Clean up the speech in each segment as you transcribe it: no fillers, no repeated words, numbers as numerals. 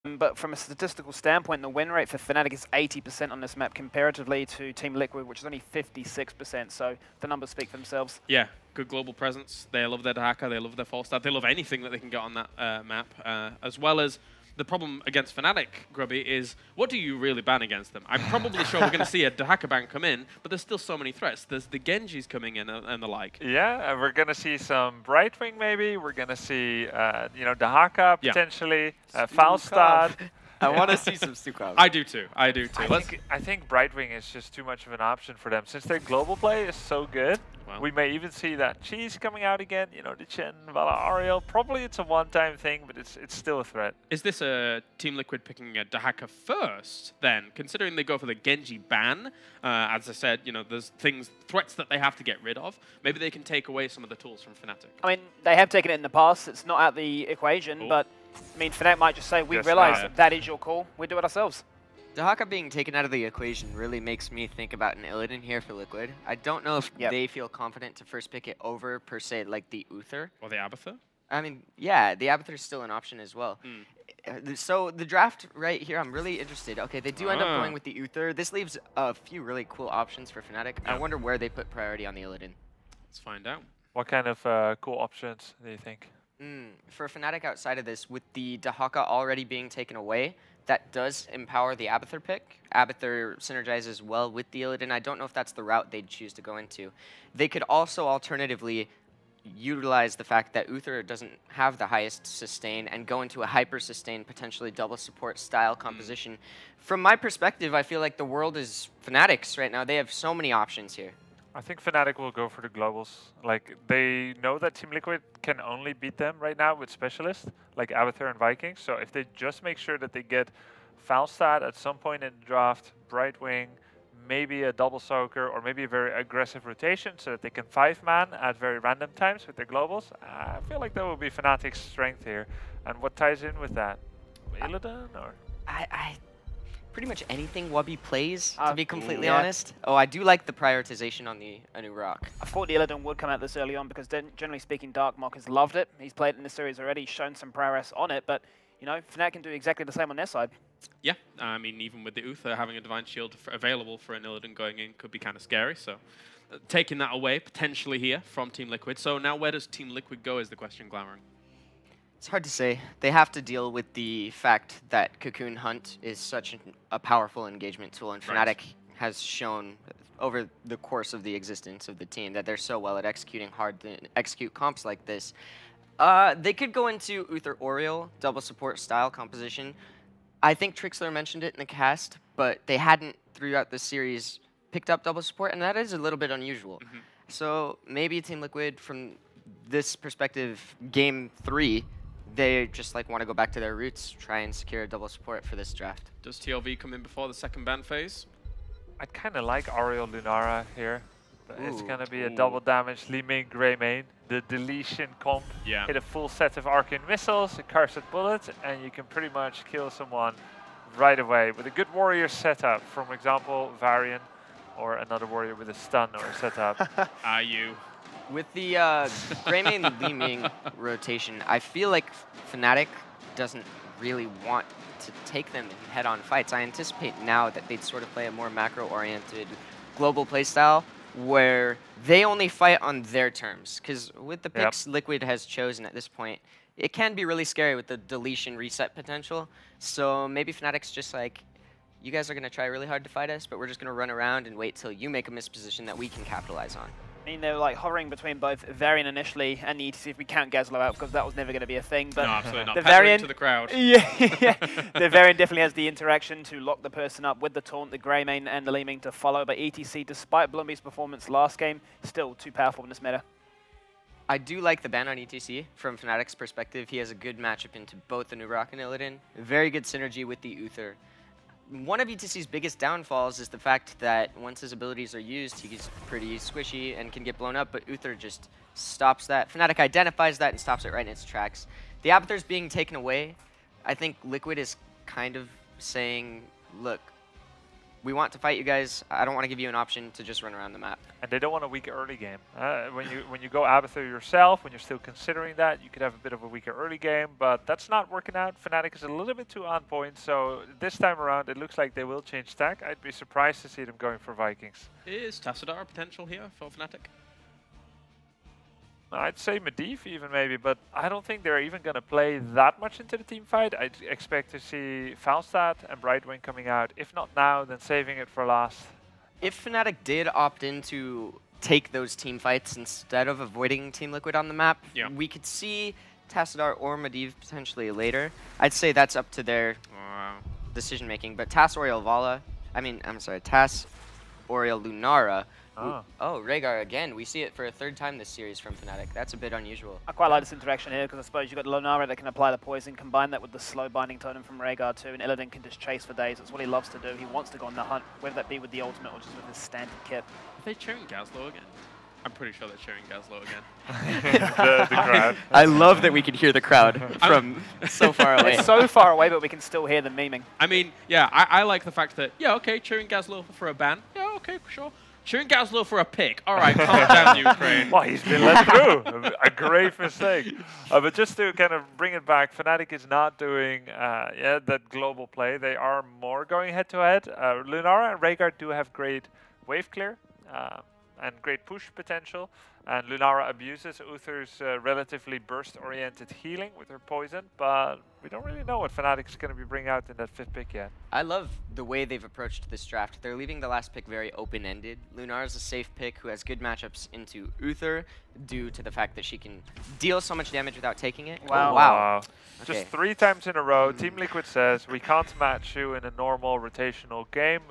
But from a statistical standpoint, the win rate for Fnatic is 80% on this map comparatively to Team Liquid, which is only 56%. So the numbers speak for themselves. Yeah, good global presence. They love their Dahaka, they love their False Start, they love anything that they can get on that map, as well as the problem against Fnatic, Grubby, is what do you really ban against them? I'm probably sure we're going to see a Dahaka ban come in, but there's still so many threats. There's the Genjis coming in and the like. Yeah, we're going to see some Brightwing maybe. We're going to see, you know, Dahaka potentially, Falstad. I want to see some Stukov. I do too. I do too. I think Brightwing is just too much of an option for them. Since their global play is so good, we may even see that Cheese coming out again. You know, the Chen, Vala, Ariel. Probably it's a one-time thing, but it's still a threat. Is this a Team Liquid picking a Dahaka first, then? Considering they go for the Genji ban, as I said, you know, there's threats that they have to get rid of. Maybe they can take away some of the tools from Fnatic. I mean, they have taken it in the past. It's not out the equation, but I mean, Fnatic might just say, we realize that is your call. We do it ourselves. Dahaka being taken out of the equation really makes me think about an Illidan here for Liquid. I don't know if they feel confident to first pick it over, per se, like the Uther. Or the Abathur? I mean, yeah, the Abathur is still an option as well. So the draft right here, I'm really interested. Okay, they do end up going with the Uther. This leaves a few really cool options for Fnatic. I wonder where they put priority on the Illidan. Let's find out. What kind of cool options do you think? For Fnatic outside of this, with the Dahaka already being taken away, that does empower the Abathur pick. Abathur synergizes well with the Illidan. I don't know if that's the route they'd choose to go into. They could also alternatively utilize the fact that Uther doesn't have the highest sustain and go into a hyper sustain, potentially double support style composition. From my perspective, I feel like the world is Fnatic's right now. They have so many options here. I think Fnatic will go for the globals. Like, they know that Team Liquid can only beat them right now with specialists, like Abathur and Vikings. So if they just make sure that they get Falstad at some point in the draft, Brightwing, maybe a double soaker, or maybe a very aggressive rotation so that they can 5-man at very random times with their globals, I feel like that will be Fnatic's strength here. And what ties in with that? Illidan, or? Pretty much anything Wubby plays, to be completely honest. Oh, I do like the prioritization on the Anu Rock. I thought the Illidan would come out this early on because generally speaking, Darkmock has loved it. He's played it in the series already, shown some prowess on it, but you know, Fnatic can do exactly the same on their side. Yeah, I mean, even with the Uther having a Divine Shield available for an Illidan going in could be kind of scary, so taking that away potentially here from Team Liquid. So now where does Team Liquid go is the question, Glamoring. It's hard to say. They have to deal with the fact that Cocoon Hunt is such a powerful engagement tool, and Fnatic has shown over the course of the existence of the team that they're so well at executing hard to execute comps like this. They could go into Uther Oriole, double support style composition. I think Trixler mentioned it in the cast, but they hadn't throughout the series picked up double support, and that is a little bit unusual. So maybe Team Liquid, from this perspective, Game 3, they just like want to go back to their roots, try and secure a double support for this draft. Does TLV come in before the second ban phase? I'd kind of like Ariel Lunara here. But it's going to be a double damage Li Ming Grey main. The deletion comp. Hit a full set of arcane missiles, a cursed bullet, and you can pretty much kill someone right away with a good warrior setup. For example, Varian, or another warrior with a stun or a setup. You. With the Greymane Li Ming rotation, I feel like Fnatic doesn't really want to take them in head-on fights. I anticipate now that they'd sort of play a more macro-oriented global playstyle where they only fight on their terms. Because with the picks Liquid has chosen at this point, it can be really scary with the deletion reset potential. So maybe Fnatic's just like, you guys are going to try really hard to fight us, but we're just going to run around and wait till you make a misposition that we can capitalize on. I mean, they were like hovering between both Varian initially and the ETC if we count Gazlo out, because that was never going to be a thing. But no, absolutely not. The Varian to the crowd. The Varian definitely has the interaction to lock the person up with the taunt, the Greymane and the Li Ming to follow. But ETC, despite Blumby's performance last game, still too powerful in this meta. I do like the ban on ETC from Fnatic's perspective. He has a good matchup into both the Nurock and Illidan. Very good synergy with the Uther. One of ETC's biggest downfalls is the fact that once his abilities are used, he's pretty squishy and can get blown up, but Uther just stops that. Fnatic identifies that and stops it right in its tracks. The Abathur's being taken away. I think Liquid is kind of saying, look, we want to fight you guys. I don't want to give you an option to just run around the map. And they don't want a weaker early game. When you go Abathur yourself, when you're still considering that, you could have a bit of a weaker early game, but that's not working out. Fnatic is a little bit too on point, so this time around it looks like they will change tack. I'd be surprised to see them going for Vikings. Is Tassadar a potential here for Fnatic? I'd say Medivh even maybe, but I don't think they're even going to play that much into the team fight. I'd expect to see Falstad and Brightwing coming out. If not now, then saving it for last. If Fnatic did opt in to take those team fights instead of avoiding Team Liquid on the map, we could see Tassadar or Medivh potentially later. I'd say that's up to their decision making, but Tass, Oriel, Vala, Tass, Oriel, Lunara. Oh, Rhaegar again. We see it for a third time this series from Fnatic. That's a bit unusual. I quite like this interaction here because I suppose you've got Lunara that can apply the poison, combine that with the slow binding totem from Rhaegar too, and Illidan can just chase for days. That's what he loves to do. He wants to go on the hunt, whether that be with the ultimate or just with his standard kit. Are they cheering Gazlo again? I'm pretty sure they're cheering Gazlo the again. crowd. I love that we can hear the crowd from so far away. It's so far away, but we can still hear them memeing. I mean, yeah, I like the fact that, yeah, okay, cheering Gazlo for a ban. Yeah, okay, sure. Cheering Gazlo for a pick. All right, calm down, Ukraine. Well, he's been let through. A grave mistake. But just to kind of bring it back, Fnatic is not doing that global play. They are more going head-to-head. Lunara and Rhaegar do have great wave clear and great push potential. And Lunara abuses Uther's relatively burst-oriented healing with her poison, but we don't really know what Fnatic is going to be bringing out in that 5th pick yet. I love the way they've approached this draft. They're leaving the last pick very open-ended. Lunara's a safe pick who has good matchups into Uther due to the fact that she can deal so much damage without taking it. Wow. Oh, wow. Okay. Just 3 times in a row, Team Liquid says, we can't match you in a normal rotational game.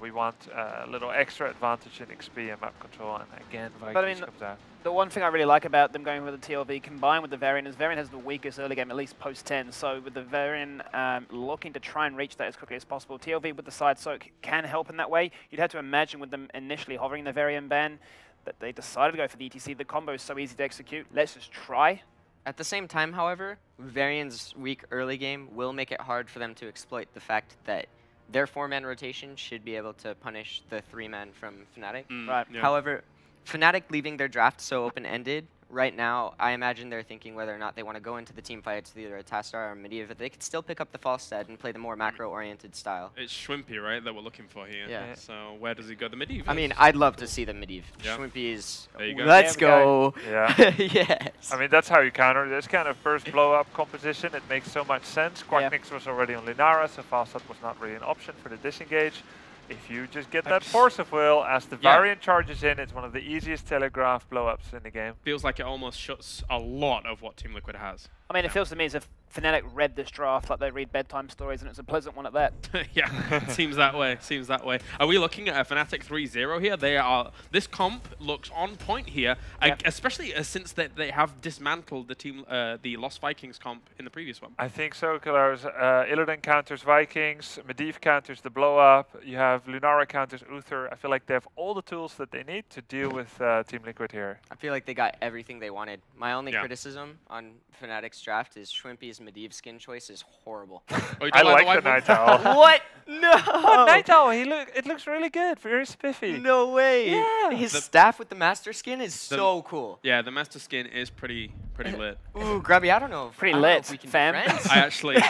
We want a little extra advantage in XP and map control, and again, Vikings comes out. The one thing I really like about them going with the TLV combined with the Varian is Varian has the weakest early game, at least post-10. So with the Varian looking to try and reach that as quickly as possible, TLV with the side soak can help in that way. You'd have to imagine with them initially hovering the Varian ban that they decided to go for the ETC. The combo is so easy to execute. Let's just try. At the same time, however, Varian's weak early game will make it hard for them to exploit the fact that their 4-man rotation should be able to punish the 3-man from Fnatic. Right. Yeah. However, Fnatic leaving their draft so open-ended, right now, I imagine they're thinking whether or not they want to go into the team fights with either a Tassadar or Medivh. They could still pick up the Falstad and play the more macro-oriented style. It's Schwimpy, right, that we're looking for here. Yeah. So where does he go? The Medivh? I mean, I'd love to see the Medivh. Yeah. Schwimpy is... There you go. Let's go. Yeah. Yes. I mean, that's how you counter this kind of burst blow-up composition. It makes so much sense. Quacknix was already on Linara, so Falstad was not really an option for the disengage. If you just get that force of will, as the variant charges in, it's one of the easiest telegraph blow-ups in the game. Feels like it almost shuts a lot of what Team Liquid has. I mean, it feels to me as if Fnatic read this draft like they read bedtime stories, and it's a pleasant one at that. Yeah, seems that way. Seems that way. Are we looking at a Fnatic 3-0 here? They are. This comp looks on point here, especially since they have dismantled the team, the Lost Vikings comp in the previous one. I think so, Killers. Illidan counters Vikings, Medivh counters the blow-up. You have Lunara counters Uther. I feel like they have all the tools that they need to deal with Team Liquid here. I feel like they got everything they wanted. My only criticism on Fnatic's draft is Schwimpy's Medivh skin choice is horrible. Oh, I like the Night Owl. What? No! What Night Owl? It looks really good. Very spiffy. No way. Yeah. His staff with the master skin is so cool. Yeah, the master skin is pretty lit. Ooh, Grubby, I don't know. Pretty I don't know lit, if we can fam. be friends. I actually. We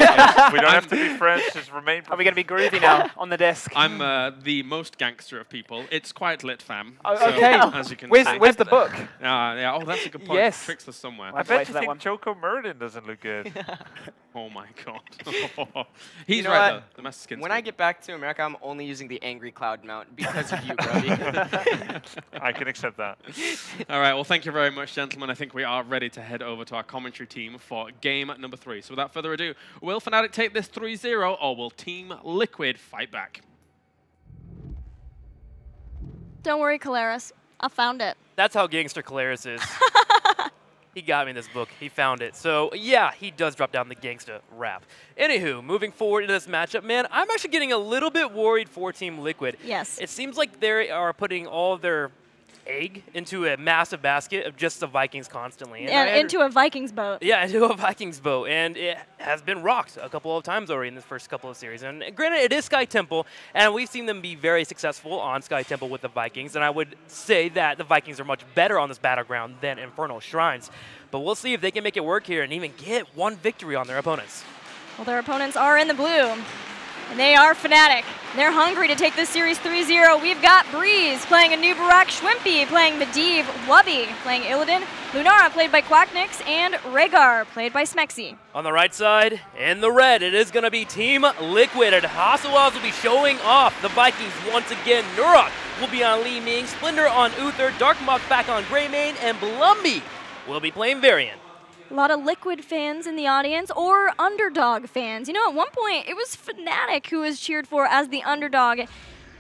don't have to be friends. Just remain. Are we going to be groovy now on the desk? I'm the most gangster of people. It's quite lit, fam. Oh, so, okay. As you can Where's see. the book? Yeah. Oh, that's a good point. Yes. Trixler's somewhere. I I've bet wait you for that think one. Choco Murden doesn't look good. Oh my god. He's You know right what? though. The master skin's When good. I get back to America, I'm only using the Angry Cloud mount because of you, Grubby. I can accept that. All right, well, thank you very much, gentlemen. I think we are ready to head over to our commentary team for game number 3. So without further ado, will Fnatic take this 3-0, or will Team Liquid fight back? Don't worry, Caleres. I found it. That's how gangster Caleres is. He got me in this book. He found it. So, yeah, he does drop down the gangsta rap. Anywho, moving forward into this matchup, man, I'm actually getting a little bit worried for Team Liquid. Yes. It seems like they are putting all of their egg into a massive basket of just the Vikings constantly. And into a Vikings boat. Yeah, into a Vikings boat. And it has been rocked a couple of times already in the first couple of series. And granted, it is Sky Temple, and we've seen them be very successful on Sky Temple with the Vikings. And I would say that the Vikings are much better on this battleground than Infernal Shrines. But we'll see if they can make it work here and even get one victory on their opponents. Well, their opponents are in the blue. And they are Fnatic. They're hungry to take this series 3-0. We've got Breeze playing a new Barak, Schwimpy playing Medivh, Wubby playing Illidan, Lunara played by Quacknix, and Rhaegar played by Smexy. On the right side, in the red, it is going to be Team Liquid, and Hasselhoff will be showing off the Vikings once again. Nurok will be on Li Ming, Splinter on Uther, Darkmoth back on Greymane, and Blumby will be playing Varian. A lot of Liquid fans in the audience, or Underdog fans. You know, at one point, it was Fnatic who was cheered for as the underdog,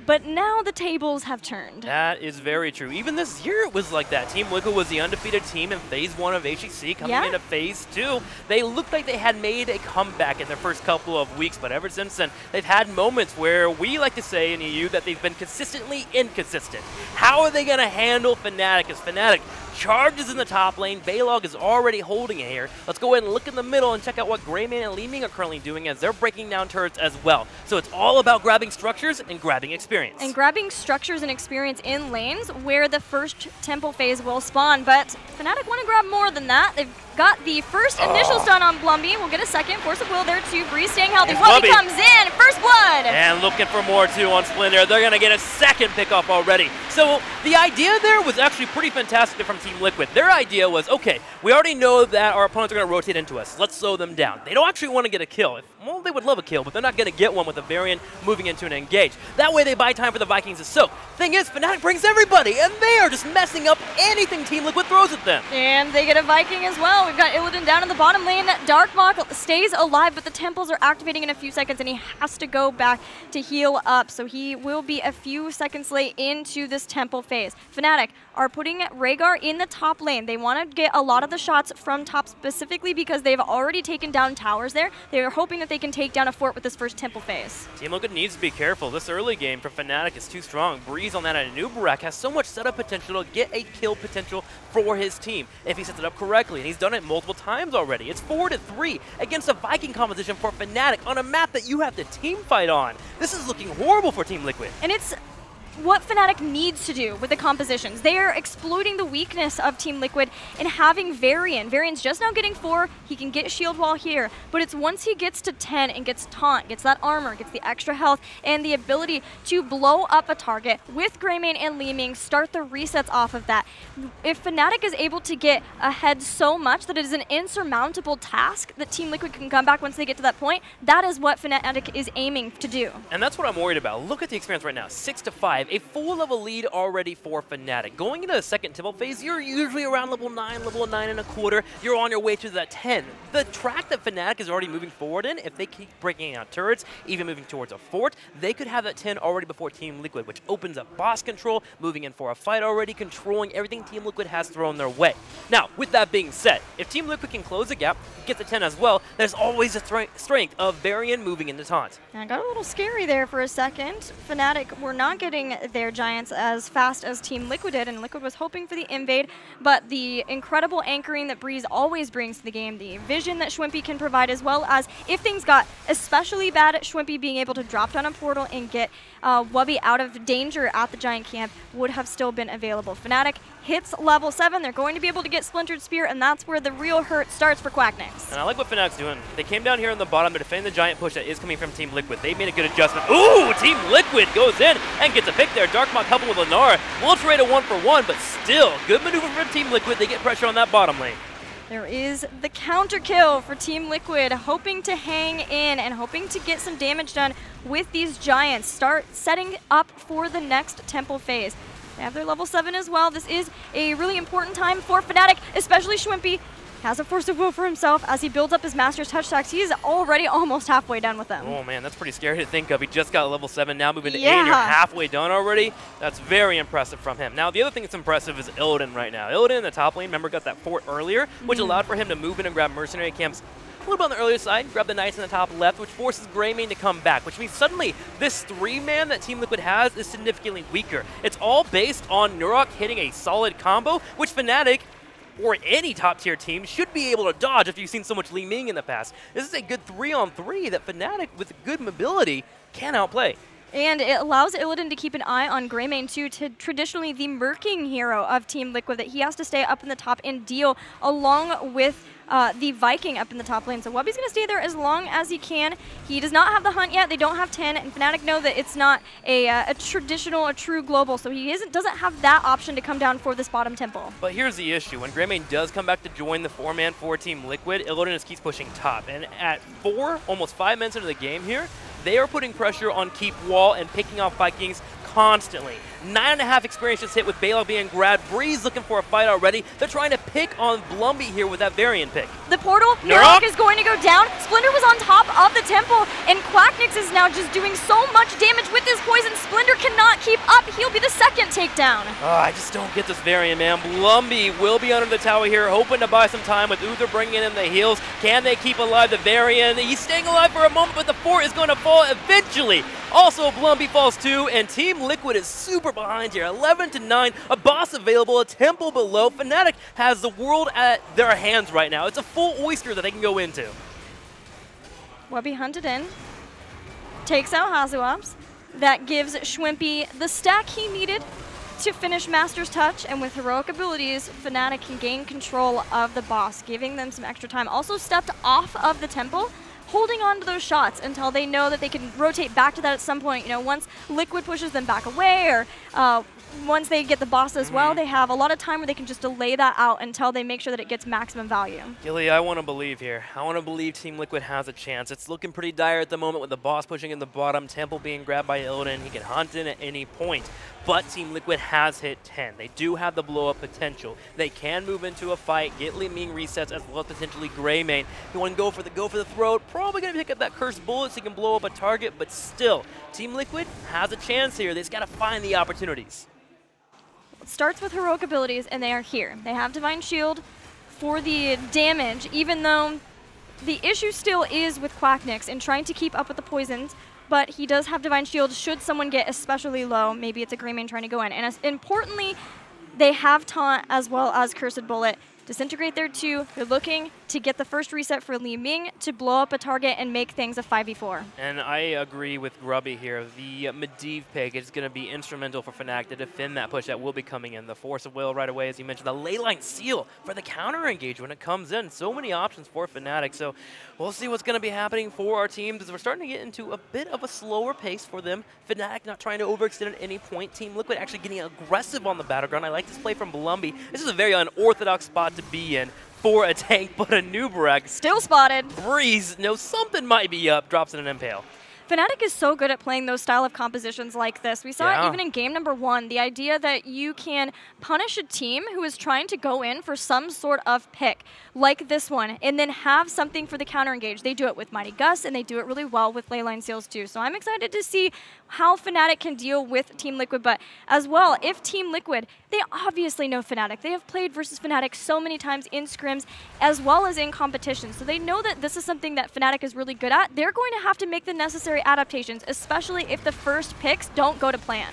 but now the tables have turned. That is very true. Even this year it was like that. Team Liquid was the undefeated team in Phase 1 of HGC. Coming into Phase 2, they looked like they had made a comeback in their first couple of weeks, but ever since then, they've had moments where we like to say in EU that they've been consistently inconsistent. How are they going to handle Fnatic? As Fnatic charges in the top lane, Baylog is already holding it here. Let's go ahead and look in the middle and check out what Greymane and Li Ming are currently doing as they're breaking down turrets as well. So it's all about grabbing structures and grabbing experience. And grabbing structures and experience in lanes where the first temple phase will spawn, but Fnatic want to grab more than that. They've got the first initial stun on Blumby. We'll get a second. Force of Will there too. Breeze staying healthy. Wubby comes in. First blood. And looking for more too on Splinter. They're going to get a second pickoff already. So the idea there was actually pretty fantastic from Team Liquid. Their idea was, okay, we already know that our opponents are going to rotate into us. Let's slow them down. They don't actually want to get a kill. Well, they would love a kill, but they're not going to get one with a Varian moving into an engage. That way they buy time for the Vikings to soak. Thing is, Fnatic brings everybody, and they are just messing up anything Team Liquid throws at them. And they get a Viking as well. We've got Illidan down in the bottom lane. Darkmoth stays alive, but the temples are activating in a few seconds, and he has to go back to heal up. So he will be a few seconds late into this temple phase. Fnatic are putting Rhaegar in the top lane. They want to get a lot of the shots from top specifically because they've already taken down towers there. They are hoping that they can take down a fort with this first temple phase. Team Liquid needs to be careful. This early game for Fnatic is too strong. Breeze on that Anubarak has so much setup potential to get a kill potential for his team if he sets it up correctly, and he's done it multiple times already. It's 4-3 against a Viking composition for Fnatic on a map that you have to team fight on. This is looking horrible for Team Liquid. And it's what Fnatic needs to do with the compositions. They are exploiting the weakness of Team Liquid and having Varian. Varian's just now getting 4. He can get shield wall here, but it's once he gets to 10 and gets taunt, gets that armor, gets the extra health, and the ability to blow up a target with Greymane and Li Ming, start the resets off of that. If Fnatic is able to get ahead so much that it is an insurmountable task that Team Liquid can come back once they get to that point, that is what Fnatic is aiming to do. And that's what I'm worried about. Look at the experience right now, 6-5. A full level lead already for Fnatic. Going into the second temple phase, you're usually around level 9, level 9.25. You're on your way to that 10. The track that Fnatic is already moving forward in, if they keep breaking out turrets, even moving towards a fort, they could have that 10 already before Team Liquid, which opens up boss control, moving in for a fight already, controlling everything Team Liquid has thrown their way. Now, with that being said, if Team Liquid can close the gap, get the 10 as well, there's always the strength of Varian moving into taunt. I got a little scary there for a second. Fnatic were not getting their Giants as fast as Team Liquid did, and Liquid was hoping for the invade, but the incredible anchoring that Breeze always brings to the game, the vision that Schwimpy can provide, as well as if things got especially bad at Schwimpy being able to drop down a portal and get Wubby out of danger at the Giant camp would have still been available. Fnatic hits level 7. They're going to be able to get Splintered Spear, and that's where the real hurt starts for Quacknix. And I like what Fnatic's doing. They came down here in the bottom to defend the Giant push that is coming from Team Liquid. They made a good adjustment. Ooh, Team Liquid goes in and gets a pick there. Darkmoth helping with Lenara. We'll trade a 1-for-1, but still, good maneuver for Team Liquid. They get pressure on that bottom lane. There is the counter kill for Team Liquid, hoping to hang in and hoping to get some damage done with these Giants. Start setting up for the next temple phase. They have their level 7 as well. This is a really important time for Fnatic, especially Schwimpy. Has a Force of Will for himself as he builds up his Master's Touch stacks. He's already almost halfway done with them. Oh man, that's pretty scary to think of. He just got level 7, now moving to 8, and you're halfway done already. That's very impressive from him. Now, the other thing that's impressive is Illidan right now. Illidan in the top lane, remember, got that fort earlier, which allowed for him to move in and grab mercenary camps a little bit on the earlier side, grab the Knights in the top left, which forces Greymane to come back, which means suddenly this 3-man that Team Liquid has is significantly weaker. It's all based on Nurok hitting a solid combo, which Fnatic or any top-tier team should be able to dodge if you've seen so much Li Ming in the past. This is a good 3-on-3 that Fnatic, with good mobility, can outplay. And it allows Illidan to keep an eye on Greymane too, to traditionally the murking hero of Team Liquid, that he has to stay up in the top and deal along with the Viking up in the top lane. So Wubby's going to stay there as long as he can. He does not have the hunt yet. They don't have 10, and Fnatic know that it's not a traditional, a true global, so he doesn't have that option to come down for this bottom temple. But here's the issue. When Greymane does come back to join the 4-man for Team Liquid, Illidan just keeps pushing top. And at 4, almost 5 minutes into the game here, they are putting pressure on Keep Wall and picking off Vikings constantly. 9.5 experience just hit with Balog being grabbed. Breeze looking for a fight already. They're trying to pick on Blumby here with that Varian pick. The portal, Nurok is going to go down. Splinter was on top of the temple, and Quacknix is now just doing so much damage with this poison. Splinter cannot keep up. He'll be the second takedown. I just don't get this Varian, man. Blumby will be under the tower here, hoping to buy some time with Uther bringing in the heals. Can they keep alive the Varian? He's staying alive for a moment, but the fort is going to fall eventually. Also, Blumby falls too, and Team Liquid is super behind here. 11-9, a boss available, a temple below. Fnatic has the world at their hands right now. It's a full oyster that they can go into. Wubby hunted in, takes out Hazuops. That gives Schwimpy the stack he needed to finish Master's Touch, and with heroic abilities, Fnatic can gain control of the boss, giving them some extra time. Also stepped off of the temple, holding on to those shots until they know that they can rotate back to that at some point. You know, once Liquid pushes them back away, or once they get the boss as well, they have a lot of time where they can just delay that out until they make sure that it gets maximum value. Gilly, I want to believe here. I want to believe Team Liquid has a chance. It's looking pretty dire at the moment with the boss pushing in the bottom, Temple being grabbed by Illidan. He can hunt in at any point. But Team Liquid has hit 10. They do have the blow-up potential. They can move into a fight, get Li Ming resets, as well as potentially Greymane. You want to go for the throat. Probably going to pick up that cursed bullet so he can blow up a target, but still, Team Liquid has a chance here. They just got to find the opportunities. It starts with heroic abilities, and they are here. They have Divine Shield for the damage, even though the issue still is with Quacknix and trying to keep up with the poisons. But he does have Divine Shield should someone get especially low. Maybe it's a Greymane trying to go in. And importantly, they have Taunt as well as Cursed Bullet. Disintegrate there too. They're looking to get the first reset for Li Ming to blow up a target and make things a 5v4. And I agree with Grubby here. The Medivh pick is going to be instrumental for Fnatic to defend that push that will be coming in. The Force of Will right away, as you mentioned. The Leyline Seal for the counter engage when it comes in. So many options for Fnatic. So we'll see what's going to be happening for our teams as we're starting to get into a bit of a slower pace for them. Fnatic not trying to overextend at any point. Team Liquid actually getting aggressive on the battleground. I like this play from Blumby. This is a very unorthodox spot to be in for a tank, but a Nubarak still spotted. Breeze knows something might be up, drops in an impale. Fnatic is so good at playing those style of compositions like this. We saw it even in game number 1, the idea that you can punish a team who is trying to go in for some sort of pick, like this one, and then have something for the counter engage. They do it with Mighty Gus, and they do it really well with Leyline Seals too. So I'm excited to see how Fnatic can deal with Team Liquid, but as well, if Team Liquid, they obviously know Fnatic. They have played versus Fnatic so many times in scrims as well as in competition, so they know that this is something that Fnatic is really good at. They're going to have to make the necessary adaptations, especially if the first picks don't go to plan.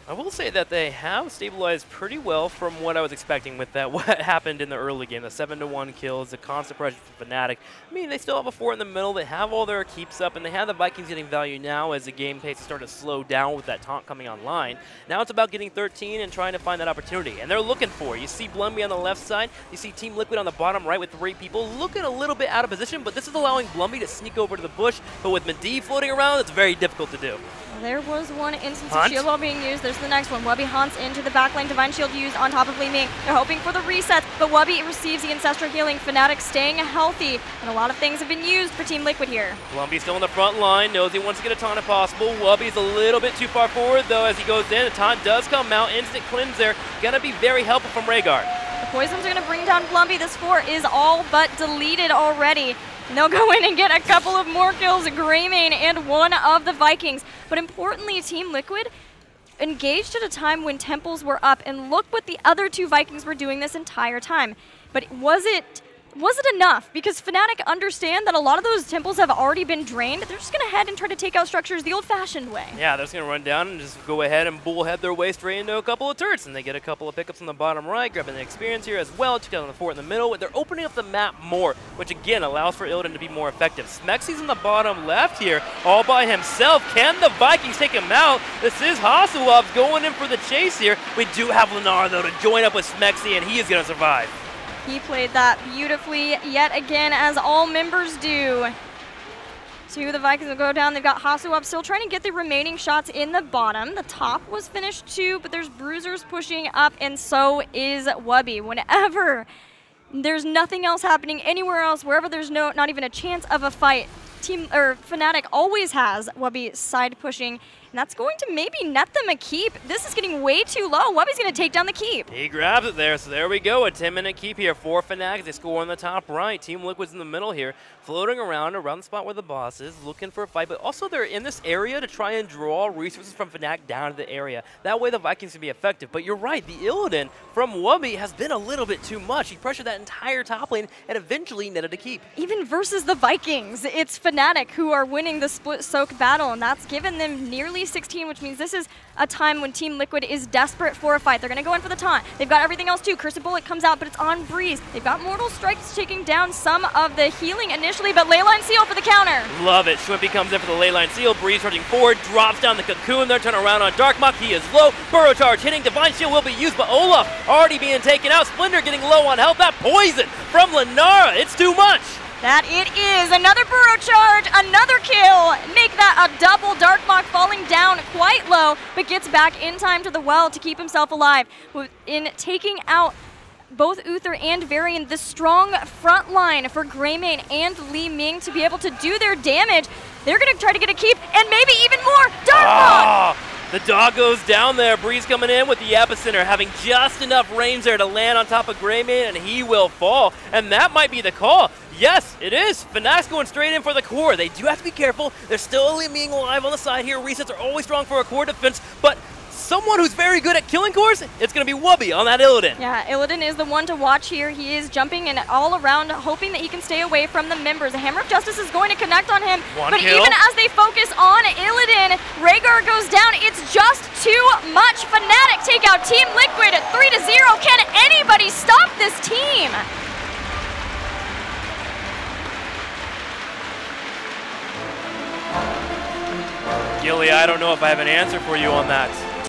I will say that they have stabilized pretty well from what I was expecting with that. What happened in the early game, the 7-1 kills, the constant pressure from Fnatic. I mean, they still have a fort in the middle. They have all their keeps up, and they have the Vikings getting value now as the game pace is starting to slow down with that taunt coming online. Now it's about getting 13 and trying to find that opportunity, and they're looking for it. You see Blumby on the left side. You see Team Liquid on the bottom right with 3 people, looking a little bit out of position, but this is allowing Blumby to sneak over to the bush. But with Medivh floating around, it's very difficult to do. There was one instance of shield wall being used. There's the next one. Wubby hunts into the backlane. Divine Shield used on top of Li Ming. They're hoping for the resets, but Wubby receives the Ancestral Healing. Fnatic staying healthy, and a lot of things have been used for Team Liquid here. Blumby still in the front line, knows he wants to get a taunt if possible. Wubby's a little bit too far forward, though, as he goes in. The taunt does come out. Instant cleanse there. Gonna be very helpful from Rhaegar. The poisons are gonna bring down Blumby. This fort is all but deleted already. And they'll go in and get a couple of more kills, Greymane and one of the Vikings. But importantly, Team Liquid engaged at a time when temples were up, and look what the other 2 Vikings were doing this entire time. But was it was it enough? Because Fnatic understand that a lot of those temples have already been drained. They're just going to head and try to take out structures the old-fashioned way. Yeah, they're just going to run down and just go ahead and bullhead their way straight into a couple of turrets. And they get a couple of pickups on the bottom right, grabbing the experience here as well. Took down the fort in the middle. They're opening up the map more, which again allows for Illidan to be more effective. Smexy's in the bottom left here, all by himself. Can the Vikings take him out? This is Hasselhoff going in for the chase here. We do have Lenar, though, to join up with Smexy, and he is going to survive. He played that beautifully yet again, as all members do. Two of the Vikings will go down. They've got Hasu up, still trying to get the remaining shots in the bottom. The top was finished too, but there's bruisers pushing up, and so is Wubby. Whenever there's nothing else happening anywhere else, wherever there's not even a chance of a fight, Fnatic always has Wubby side pushing, and that's going to maybe net them a keep. This is getting way too low. Wubby's going to take down the keep. He grabs it there, so there we go. A 10-minute keep here for Fnatic. They score on the top right. Team Liquid's in the middle here, floating around the spot where the boss is, looking for a fight, but also they're in this area to try and draw resources from Fnatic down to the area. That way the Vikings can be effective. But you're right, the Illidan from Wubby has been a little bit too much. He pressured that entire top lane and eventually netted a keep. Even versus the Vikings, it's Fnatic who are winning the split soak battle, and that's given them nearly 16, which means this is a time when Team Liquid is desperate for a fight. They're going to go in for the taunt. They've got everything else too. Cursed Bullet comes out, but it's on Breeze. They've got Mortal Strikes taking down some of the healing initially, but Leyline Seal for the counter. Love it. Shwimpy comes in for the Leyline Seal. Breeze charging forward, drops down the Cocoon. They're turning around on Darkmok. He is low. Burrow Charge hitting. Divine Shield will be used, but Olaf already being taken out. Splinter getting low on health. That poison from Lenara. It's too much. That it is. Another Burrow Charge, another kill. Make that a double. Darkmok falling down quite low, but gets back in time to the well to keep himself alive. In taking out both Uther and Varian, the strong front line for Greymane and Li Ming to be able to do their damage. They're going to try to get a keep, and maybe even more. Darkmok! The dog goes down there. Breeze coming in with the epicenter, having just enough range there to land on top of Greymane, and he will fall. And that might be the call. Yes, it is. Fnatic's going straight in for the core. They do have to be careful. There's still a being alive on the side here. Resets are always strong for a core defense, but someone who's very good at killing cores, it's going to be Wubby on that Illidan. Yeah, Illidan is the one to watch here. He is jumping and all around, hoping that he can stay away from the members. The Hammer of Justice is going to connect on him, but kill. Even as they focus on Illidan, Rhaegar goes down. It's just too much. Fnatic take out Team Liquid 3-0. Can anybody stop this team? Gilly, I don't know if I have an answer for you on that.